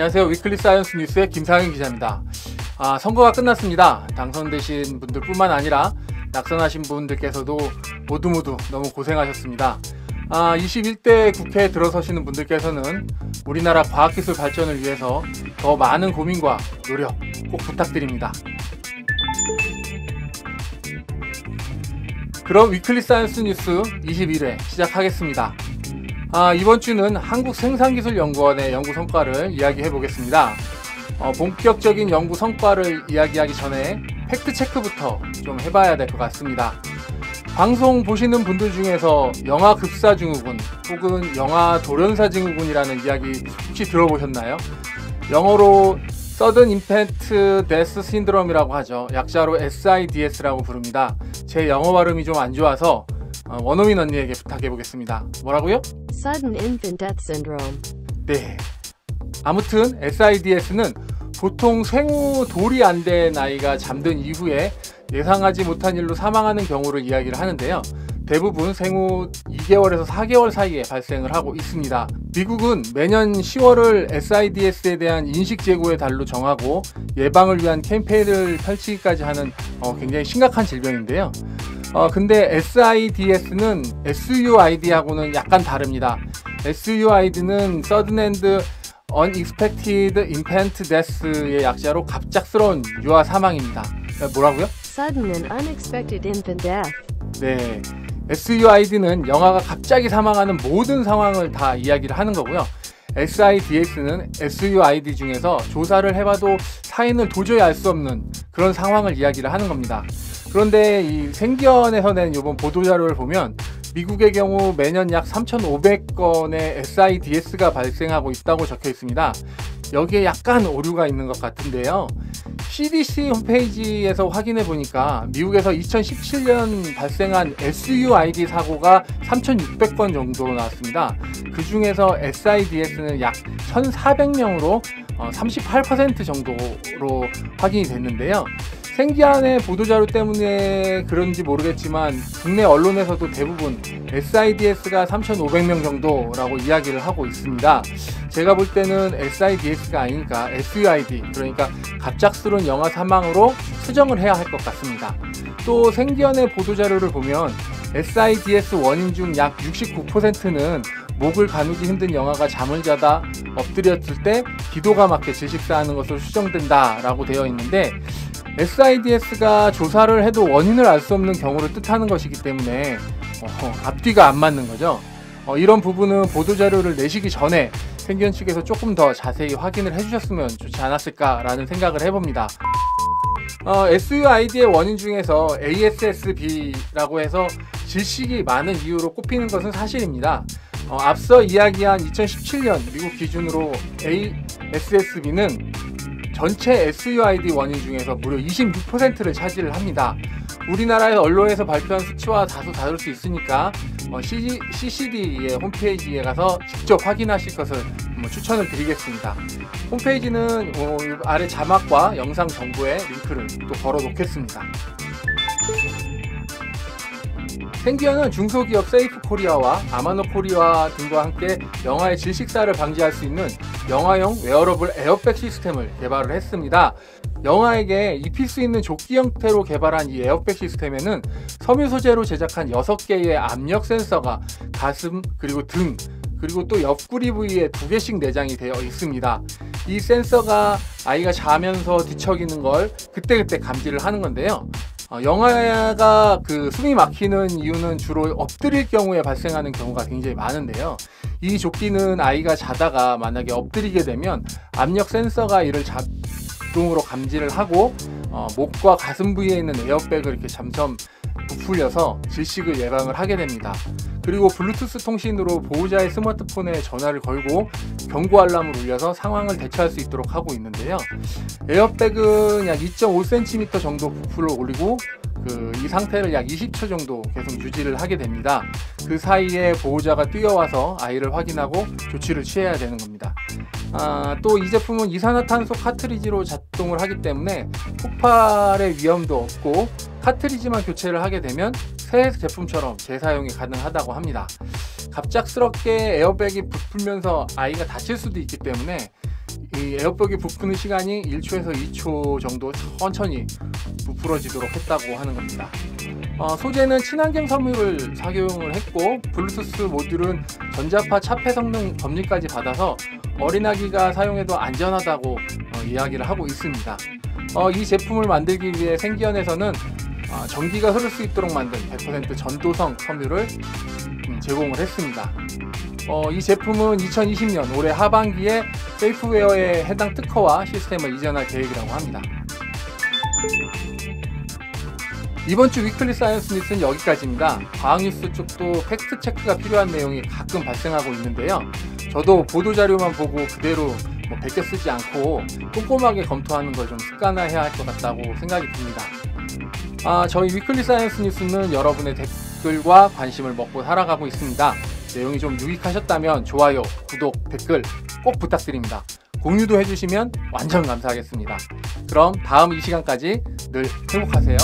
안녕하세요. 위클리 사이언스 뉴스의 김상현 기자입니다. 선거가 끝났습니다. 당선되신 분들 뿐만 아니라 낙선하신 분들께서도 모두 너무 고생하셨습니다. 21대 국회에 들어서시는 분들께서는 우리나라 과학기술 발전을 위해서 더 많은 고민과 노력 꼭 부탁드립니다. 그럼 위클리 사이언스 뉴스 21회 시작하겠습니다. 이번 주는 한국생산기술연구원의 연구 성과를 이야기해 보겠습니다. 본격적인 연구 성과를 이야기하기 전에 팩트체크부터 좀 해봐야 될 것 같습니다. 방송 보시는 분들 중에서 영아급사증후군 혹은 영아돌연사증후군이라는 이야기 혹시 들어보셨나요? 영어로 Sudden Infant Death Syndrome이라고 하죠. 약자로 SIDS라고 부릅니다. 제 영어 발음이 좀 안 좋아서 원어민 언니에게 부탁해 보겠습니다. 뭐라고요? Sudden Infant Death Syndrome. 네. 아무튼 SIDS는 보통 생후 돌이 안 된 아이가 잠든 이후에 예상하지 못한 일로 사망하는 경우를 이야기를 하는데요. 대부분 생후 2개월에서 4개월 사이에 발생을 하고 있습니다. 미국은 매년 10월을 SIDS에 대한 인식 제고의 달로 정하고 예방을 위한 캠페인을 펼치기까지 하는 굉장히 심각한 질병인데요. 근데 SIDS는 SUID하고는 약간 다릅니다. SUID는 Sudden and Unexpected Infant Death의 약자로 갑작스러운 유아 사망입니다. 뭐라고요? Sudden and Unexpected Infant Death. 네, SUID는 영아가 갑자기 사망하는 모든 상황을 다 이야기를 하는 거고요. SIDS는 SUID 중에서 조사를 해봐도 사인을 도저히 알 수 없는 그런 상황을 이야기를 하는 겁니다. 그런데 이 생기원에서 낸 이번 보도자료를 보면 미국의 경우 매년 약 3,500건의 SIDS가 발생하고 있다고 적혀 있습니다. 여기에 약간 오류가 있는 것 같은데요. CDC 홈페이지에서 확인해 보니까 미국에서 2017년 발생한 SUID 사고가 3,600건 정도로 나왔습니다. 그 중에서 SIDS는 약 1,400명으로 38% 정도로 확인이 됐는데요. 생기한의 보도자료 때문에 그런지 모르겠지만 국내 언론에서도 대부분 SIDS가 3,500명 정도라고 이야기를 하고 있습니다. 제가 볼 때는 SIDS가 아니니까 SUID, 그러니까 갑작스러운 영아 사망으로 수정을 해야 할 것 같습니다. 또 생기한의 보도자료를 보면 SIDS 원인 중 약 69%는 목을 가누기 힘든 영아가 잠을 자다 엎드렸을 때 기도가 막혀 질식사하는 것으로 추정된다 라고 되어 있는데, SIDS가 조사를 해도 원인을 알 수 없는 경우를 뜻하는 것이기 때문에 앞뒤가 안 맞는 거죠. 이런 부분은 보도자료를 내시기 전에 생기원 측에서 조금 더 자세히 확인을 해주셨으면 좋지 않았을까라는 생각을 해봅니다. SUID의 원인 중에서 ASSB라고 해서 질식이 많은 이유로 꼽히는 것은 사실입니다. 앞서 이야기한 2017년 미국 기준으로 ASSB는 전체 SUID 원인 중에서 무려 26%를 차지를 합니다. 우리나라의 언론에서 발표한 수치와 다소 다를 수 있으니까 CCD의 홈페이지에 가서 직접 확인하실 것을 추천을 드리겠습니다. 홈페이지는 아래 자막과 영상 정보에 링크를 또 걸어 놓겠습니다. 생기원은 중소기업 세이프코리아와 아마노코리아 등과 함께 영아의 질식사를 방지할 수 있는 영아용 웨어러블 에어백 시스템을 개발을 했습니다. 영아에게 입힐 수 있는 조끼 형태로 개발한 이 에어백 시스템에는 섬유 소재로 제작한 6개의 압력 센서가 가슴 그리고 등 그리고 또 옆구리 부위에 2개씩 내장이 되어 있습니다. 이 센서가 아이가 자면서 뒤척이는 걸 그때그때 감지를 하는 건데요. 영아가 숨이 막히는 이유는 주로 엎드릴 경우에 발생하는 경우가 굉장히 많은데요. 이 조끼는 아이가 자다가 만약에 엎드리게 되면 압력 센서가 이를 자동으로 감지를 하고 목과 가슴 부위에 있는 에어백을 이렇게 점점 부풀려서 질식을 예방을 하게 됩니다. 그리고 블루투스 통신으로 보호자의 스마트폰에 전화를 걸고 경고 알람을 울려서 상황을 대처할 수 있도록 하고 있는데요. 에어백은 약 2.5cm 정도 부풀어 올리고 이 상태를 약 20초 정도 계속 유지를 하게 됩니다. 그 사이에 보호자가 뛰어와서 아이를 확인하고 조치를 취해야 되는 겁니다. 또 이 제품은 이산화탄소 카트리지로 작동을 하기 때문에 폭발의 위험도 없고 카트리지만 교체를 하게 되면 새 제품처럼 재사용이 가능하다고 합니다. 갑작스럽게 에어백이 부풀면서 아이가 다칠 수도 있기 때문에 이 에어백이 부푸는 시간이 1초에서 2초 정도 천천히 부풀어지도록 했다고 하는 겁니다. 소재는 친환경 섬유를 착용을 했고, 블루투스 모듈은 전자파 차폐 성능 검증까지 받아서 어린아기가 사용해도 안전하다고 이야기를 하고 있습니다. 이 제품을 만들기 위해 생기현에서는 전기가 흐를 수 있도록 만든 100% 전도성 섬유를 제공을 했습니다. 이 제품은 2020년 올해 하반기에 세이프웨어에 해당 특허와 시스템을 이전할 계획이라고 합니다. 이번 주 위클리 사이언스 뉴스는 여기까지입니다. 과학뉴스 쪽도 팩트 체크가 필요한 내용이 가끔 발생하고 있는데요. 저도 보도자료만 보고 그대로 베껴 쓰지 않고 꼼꼼하게 검토하는 걸 좀 습관화해야 할 것 같다고 생각이 듭니다. 저희 위클리 사이언스 뉴스는 여러분의 댓글과 관심을 먹고 살아가고 있습니다. 내용이 좀 유익하셨다면 좋아요, 구독, 댓글 꼭 부탁드립니다. 공유도 해주시면 완전 감사하겠습니다. 그럼 다음 이 시간까지 늘 행복하세요.